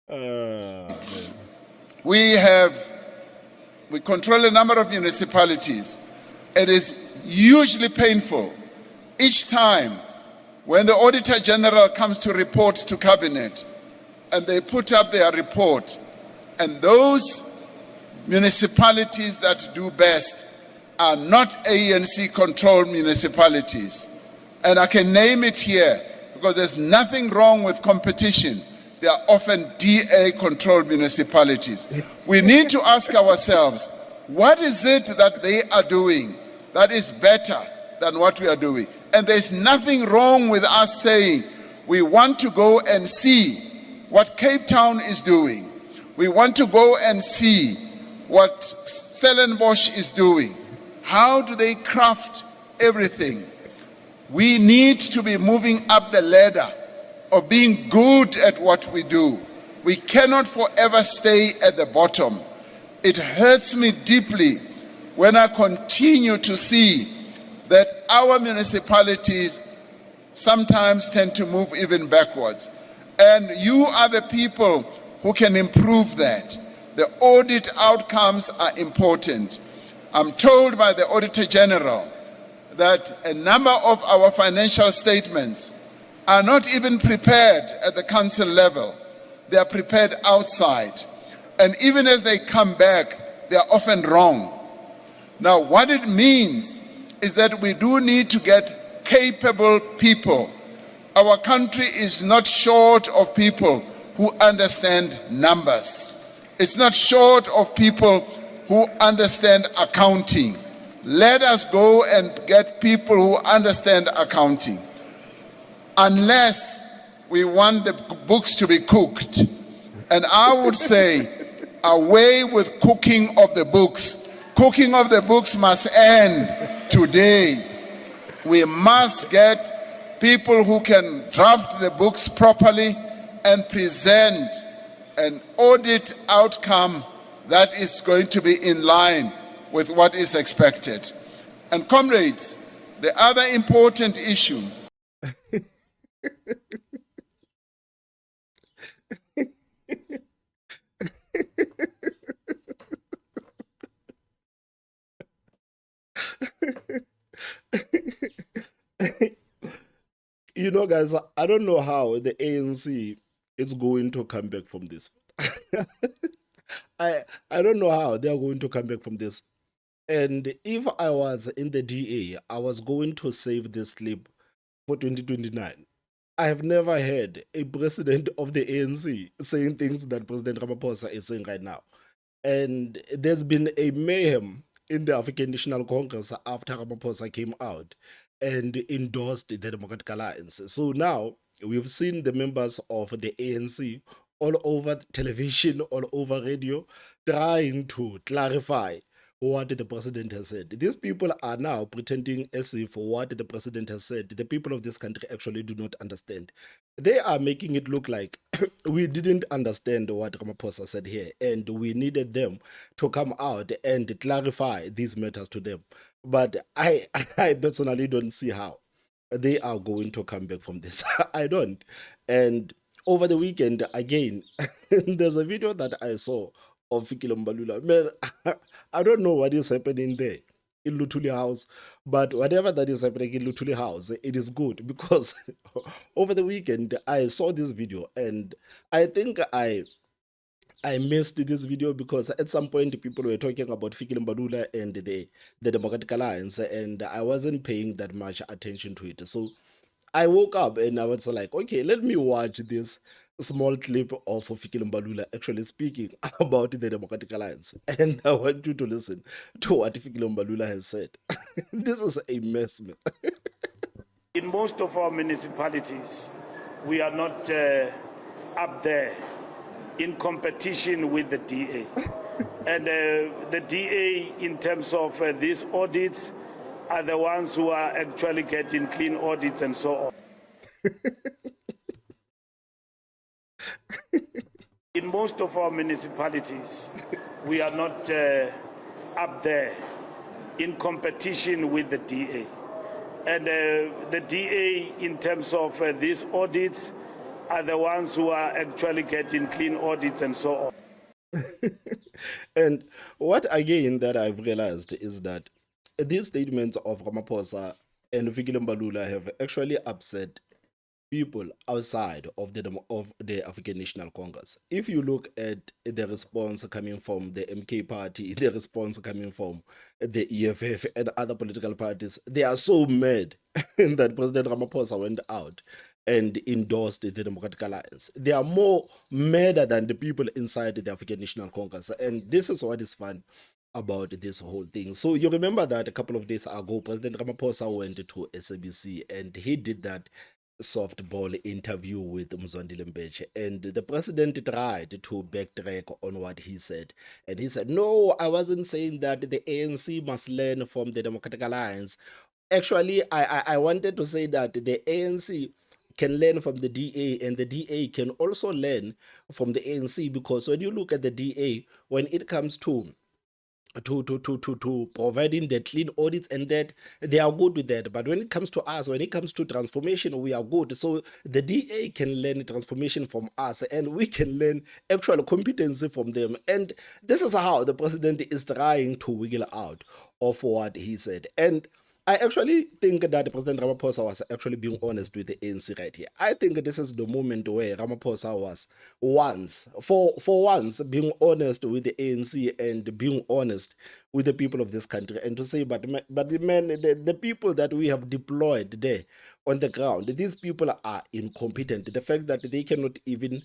Man. We control a number of municipalities. It is hugely painful each time when the Auditor General comes to report to Cabinet and they put up their report, and those municipalities that do best are not ANC-controlled municipalities. And I can name it here because there's nothing wrong with competition. They are often DA-controlled municipalities. We need to ask ourselves, what is it that they are doing that is better than what we are doing? And there's nothing wrong with us saying we want to go and see what Cape Town is doing. We want to go and see what Stellenbosch is doing. How do they craft everything? We need to be moving up the ladder of being good at what we do. We cannot forever stay at the bottom. It hurts me deeply when I continue to see that our municipalities sometimes tend to move even backwards. And you are the people who can improve that. The audit outcomes are important. I'm told by the Auditor General that a number of our financial statements are not even prepared at the council level. They are prepared outside. And even as they come back, they are often wrong. Now, what it means is that we do need to get capable people. Our country is not short of people who understand numbers. It's not short of people who understand accounting. Let us go and get people who understand accounting. Unless we want the books to be cooked. And I would say, away with cooking of the books. Cooking of the books must end today. We must get people who can draft the books properly and present an audit outcome that is going to be in line with what is expected. And comrades, the other important issue You know, guys, I don't know how the ANC is going to come back from this. I don't know how they are going to come back from this. And if I was in the DA, I was going to save this clip for 2029. I have never heard a president of the ANC saying things that President Ramaphosa is saying right now. And there's been a mayhem in the African National Congress after Ramaphosa came out and endorsed the Democratic Alliance. So now we've seen the members of the ANC all over television, all over radio, trying to clarify what the president has said. These people are now pretending as if what the president has said, the people of this country actually do not understand. They are making it look like we didn't understand what Ramaphosa said here, and we needed them to come out and clarify these matters to them. But I personally don't see how they are going to come back from this. I don't. And over the weekend, again, there's a video that I saw of Fikile Mbalula. Man, I don't know what is happening there in Luthuli House, but whatever that is happening in Luthuli House, it is good because over the weekend I saw this video and I think I missed this video because at some point people were talking about Fikile Mbalula and the Democratic Alliance, and I wasn't paying that much attention to it. So I woke up and I was like, okay, let me watch this small clip of Fikile Mbalula actually speaking about the Democratic Alliance. And I want you to listen to what Fikile Mbalula has said. This is a mess, man. In most of our municipalities, we are not up there in competition with the DA. And the DA, in terms of these audits, are the ones who are actually getting clean audits and so on. In most of our municipalities, we are not up there in competition with the DA. And the DA, in terms of these audits, are the ones who are actually getting clean audits and so on. And what again that I've realized is that these statements of Ramaphosa and Fikile Mbalula have actually upset people outside of the African National Congress. If you look at the response coming from the MK party, the response coming from the EFF and other political parties, they are so mad that President Ramaphosa went out and endorsed the Democratic Alliance. They are more madder than the people inside the African National Congress. And this is what is fun about this whole thing. So you remember that a couple of days ago, President Ramaphosa went to SABC and he did that softball interview with Mzwandile Mbeche, and the president tried to backtrack on what he said, and he said, no, I wasn't saying that the ANC must learn from the Democratic Alliance. Actually, I wanted to say that the ANC can learn from the DA and the DA can also learn from the ANC, because when you look at the DA, when it comes to providing the clean audits and that, they are good with that. But when it comes to us, when it comes to transformation, we are good. So the DA can learn transformation from us and we can learn actual competency from them. And this is how the president is trying to wiggle out of what he said. And I actually think that President Ramaphosa was actually being honest with the ANC right here. I think this is the moment where Ramaphosa was for once, being honest with the ANC and being honest with the people of this country, and to say, but the people that we have deployed there on the ground, these people are incompetent. The fact that they cannot even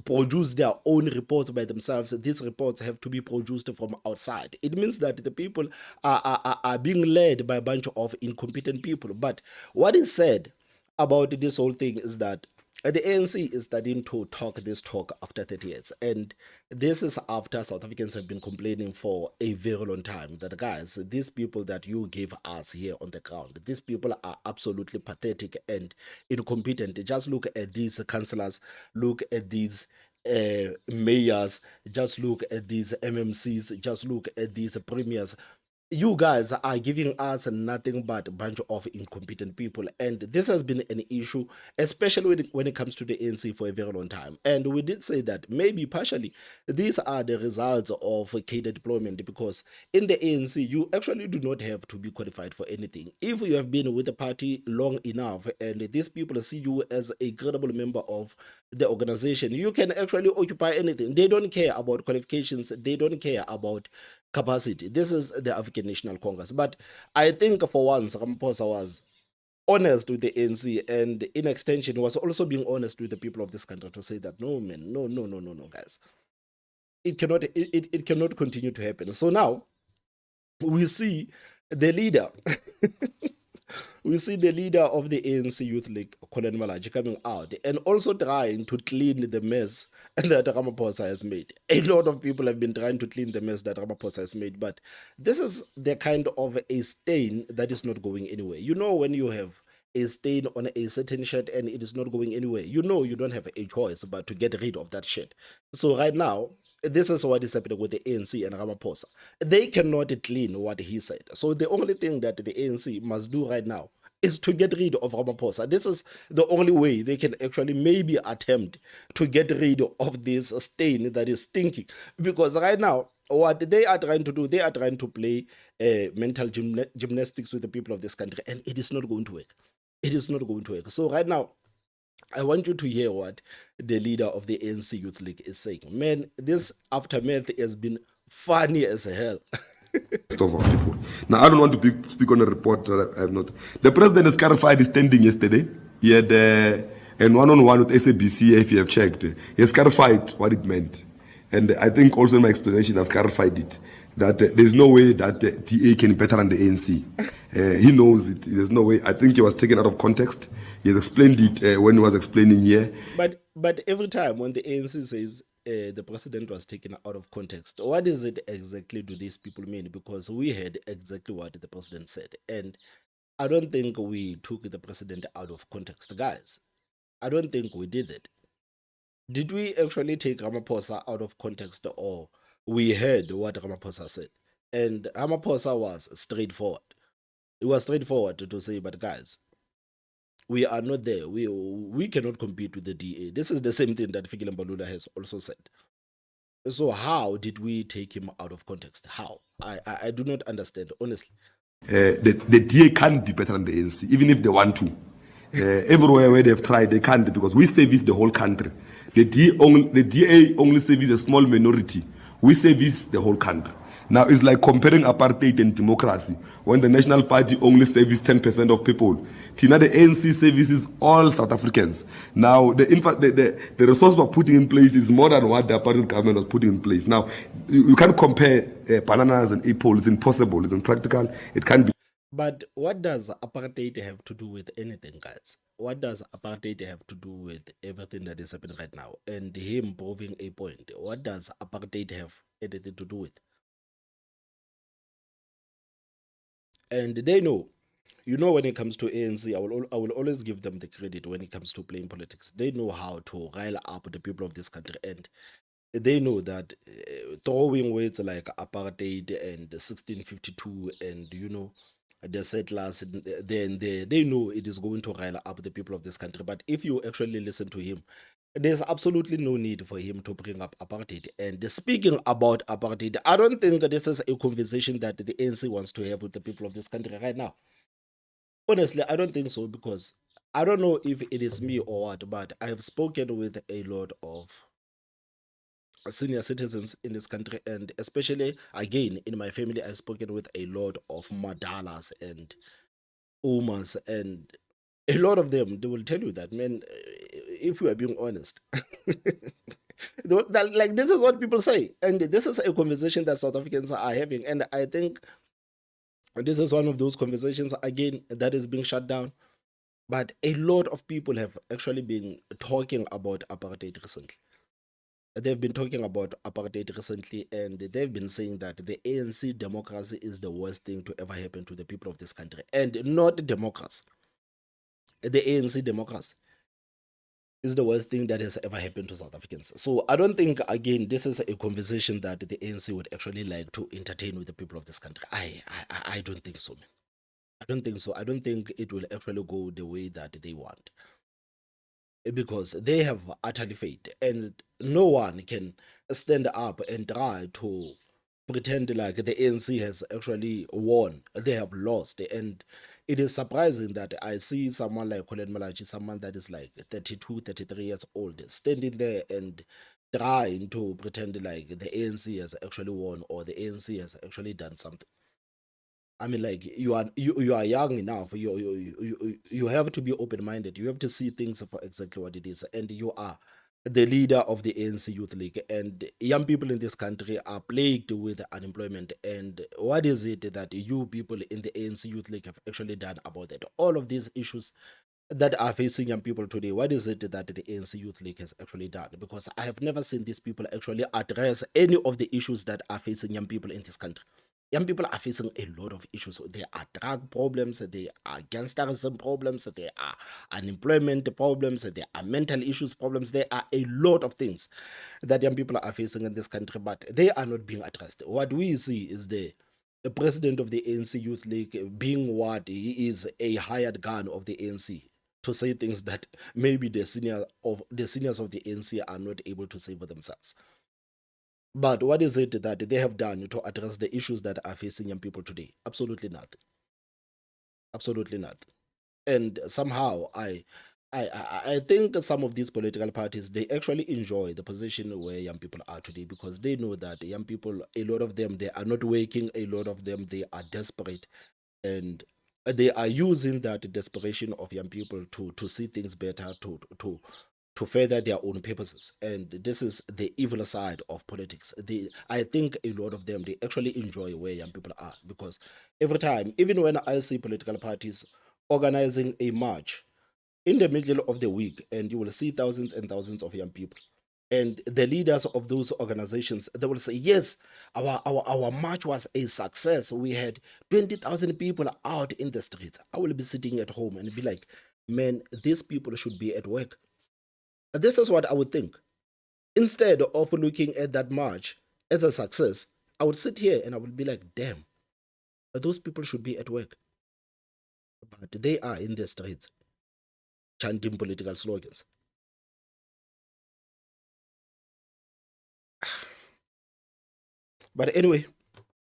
produce their own reports by themselves, these reports have to be produced from outside. It means that the people are being led by a bunch of incompetent people. But what is said about this whole thing is that the ANC is starting to talk this talk after 30 years. And this is after South Africans have been complaining for a very long time that, guys, these people that you gave us here on the ground, these people are absolutely pathetic and incompetent. Just look at these councillors, look at these mayors, just look at these MMCs, just look at these premiers. You guys are giving us nothing but a bunch of incompetent people, and this has been an issue, especially when it comes to the ANC, for a very long time. And we did say that maybe partially these are the results of cadre deployment, because in the ANC you actually do not have to be qualified for anything. If you have been with the party long enough and these people see you as a credible member of the organization, you can actually occupy anything. They don't care about qualifications, they don't care about capacity. This is the African National Congress. But I think for once, Ramaphosa was honest with the ANC, and in extension was also being honest with the people of this country to say that, no, man, no, guys. It cannot continue to happen. So now we see the leader we see the leader of the ANC Youth League, Colin Malachi, coming out and also trying to clean the mess that Ramaphosa has made. A lot of people have been trying to clean the mess that Ramaphosa has made, but this is the kind of a stain that is not going anywhere. You know, when you have a stain on a certain shirt and it is not going anywhere, you know you don't have a choice but to get rid of that shirt. So right now, this is what is happening with the ANC and Ramaphosa. They cannot clean what he said. So the only thing that the ANC must do right now is to get rid of Ramaphosa. This is the only way they can actually maybe attempt to get rid of this stain that is stinking. Because right now, what they are trying to do, they are trying to play mental gymnastics with the people of this country, and it is not going to work. It is not going to work. So right now, I want you to hear what the leader of the ANC Youth League is saying. Man, this aftermath has been funny as hell. Of our people. Now, I don't want to speak on a report that I have not. The president has clarified his standing yesterday. He had an one-on-one with SABC, if you have checked. He has clarified what it meant. And I think also in my explanation, I've clarified it. That there's no way that TA can be better than the ANC. He knows it. There's no way. I think he was taken out of context. He has explained it when he was explaining here. But every time when the ANC says the president was taken out of context, what is it exactly do these people mean? Because we heard exactly what the president said. And I don't think we took the president out of context, guys. I don't think we did it. Did we actually take Ramaphosa out of context, or we heard what Ramaphosa said? And Ramaphosa was straightforward. It was straightforward to say, but guys, We are not there. We cannot compete with the DA. This is the same thing that Fikile Mbalula has also said. So how did we take him out of context? How? I do not understand, honestly. The DA can't be better than the ANC, even if they want to. Everywhere where they've tried, they can't, because we service the whole country. The DA only service a small minority. We service the whole country. Now it's like comparing apartheid and democracy, when the National Party only services 10% of people. Tina, the ANC services all South Africans. Now the resource we're putting in place is more than what the apartheid government was putting in place. Now you can't compare bananas and apples. It's impossible. It's impractical. It can't be. But what does apartheid have to do with anything, guys? What does apartheid have to do with everything that is happening right now? And him proving a point. What does apartheid have anything to do with? And they know, when it comes to ANC, I will always give them the credit when it comes to playing politics. They know how to rile up the people of this country, and they know that throwing words like apartheid and 1652 and the settlers, then they know it is going to rile up the people of this country. But if you actually listen to him, there's absolutely no need for him to bring up apartheid. And speaking about apartheid, I don't think this is a conversation that the ANC wants to have with the people of this country right now. Honestly, I don't think so, because I don't know if it is me or what, but I have spoken with a lot of senior citizens in this country, and especially again in my family, I've spoken with a lot of madalas and umas, and a lot of them, they will tell you that, man, if we are being honest, like, this is what people say, and this is a conversation that South Africans are having, and I think this is one of those conversations again that is being shut down. But a lot of people have actually been talking about apartheid recently. They've been talking about apartheid recently, and they've been saying that the ANC democracy is the worst thing to ever happen to the people of this country, and not democracy. The ANC democracy is the worst thing that has ever happened to South Africans. So I don't think, again, this is a conversation that the ANC would actually like to entertain with the people of this country. I don't think so, man. I don't think so. I don't think it will actually go the way that they want, because they have utterly failed, and no one can stand up and try to pretend like the ANC has actually won. They have lost, and it is surprising that I see someone like Colin Malachi, someone that is like 32, 33 years old, standing there and trying to pretend like the ANC has actually won, or the ANC has actually done something. I mean, like, you are young enough. You have to be open minded. You have to see things for exactly what it is. And you are the leader of the ANC Youth League. And young people in this country are plagued with unemployment. And what is it that you people in the ANC Youth League have actually done about that? All of these issues that are facing young people today, what is it that the ANC Youth League has actually done? Because I have never seen these people actually address any of the issues that are facing young people in this country. Young people are facing a lot of issues. There are drug problems, there are gangsterism problems, there are unemployment problems, there are mental issues problems. There are a lot of things that young people are facing in this country, but they are not being addressed. What we see is the president of the ANC Youth League being what he is, a hired gun of the ANC, to say things that maybe the seniors of the ANC are not able to say for themselves. But what is it that they have done to address the issues that are facing young people today? Absolutely nothing. Absolutely nothing. And somehow I think some of these political parties, they actually enjoy the position where young people are today, because they know that young people, a lot of them, they are not working, a lot of them, they are desperate, and they are using that desperation of young people to see things better, to further their own purposes. And this is the evil side of politics. I think a lot of them, they actually enjoy where young people are, because every time, even when I see political parties organizing a march in the middle of the week, and you will see thousands and thousands of young people, and the leaders of those organizations, they will say, yes, our march was a success. We had 20,000 people out in the streets. I will be sitting at home and be like, man, these people should be at work. This is what I would think. Instead of looking at that march as a success, I would sit here and I would be like, damn, those people should be at work. But they are in the streets. chanting political slogans. But anyway,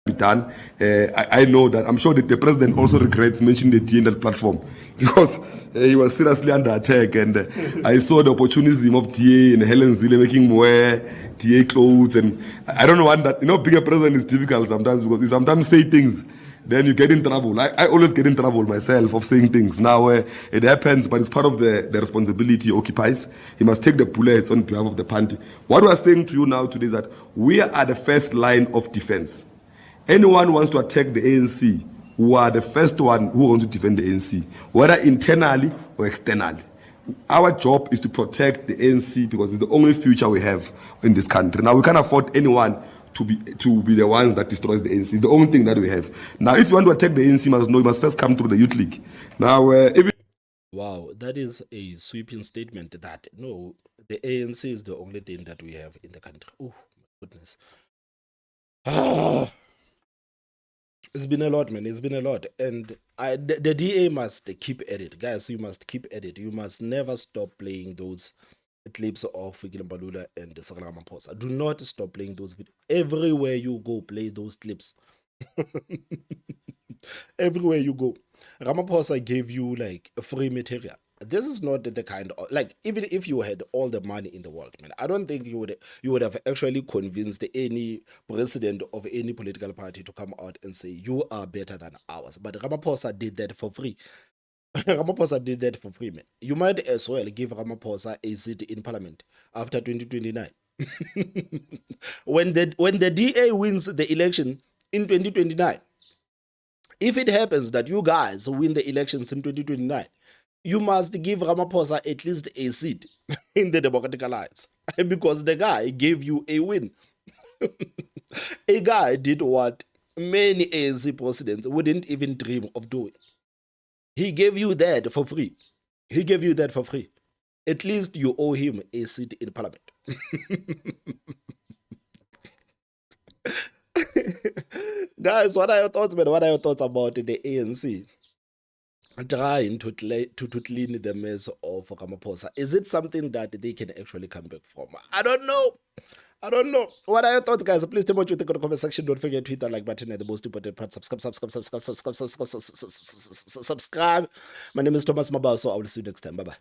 be done. I know that I'm sure that the president also regrets mentioning the DA in that platform because he was seriously under attack, and I saw the opportunism of DA and Helen Zille making him wear DA clothes, and I don't want that. Being a president is difficult sometimes because you sometimes say things, then you get in trouble. I always get in trouble myself of saying things. Now it happens, but it's part of the responsibility he occupies. He must take the bullets on behalf of the party. What we are saying to you now today is that we are at the first line of defense. Anyone who wants to attack the ANC, who are the first one who want to defend the ANC, whether internally or externally. Our job is to protect the ANC because it's the only future we have in this country. Now, we can't afford anyone to be the ones that destroys the ANC. It's the only thing that we have. Now, if you want to attack the ANC, you must first come through the Youth League. Now, wow, that is a sweeping statement that, no, the ANC is the only thing that we have in the country. Oh, my goodness. It's been a lot, man. It's been a lot. And the DA must keep at it. Guys, you must keep at it. You must never stop playing those clips of Ramaphosa and Ramaphosa. Do not stop playing those videos. Everywhere you go, play those clips. Everywhere you go. Ramaphosa gave you like free material. This is not the kind of, like, even if you had all the money in the world, man, I don't think you would have actually convinced any president of any political party to come out and say you are better than ours. But Ramaphosa did that for free. Ramaphosa did that for free, man. You might as well give Ramaphosa a seat in parliament after 2029. When the DA wins the election in 2029, if it happens that you guys win the elections in 2029, you must give Ramaphosa at least a seat in the Democratic Alliance because the guy gave you a win. A guy did what many ANC presidents wouldn't even dream of doing. He gave you that for free. He gave you that for free. At least you owe him a seat in parliament. Guys, what are your thoughts, man? What are your thoughts about the ANC trying to clean the mess of Ramaphosa? Is it something that they can actually come back from? I don't know. What are your thoughts, guys? Please tell me what you think in the comment section. Don't forget to hit that like button and the most important part, subscribe. My name is Thomas Mabao, so I will see you next time. Bye bye.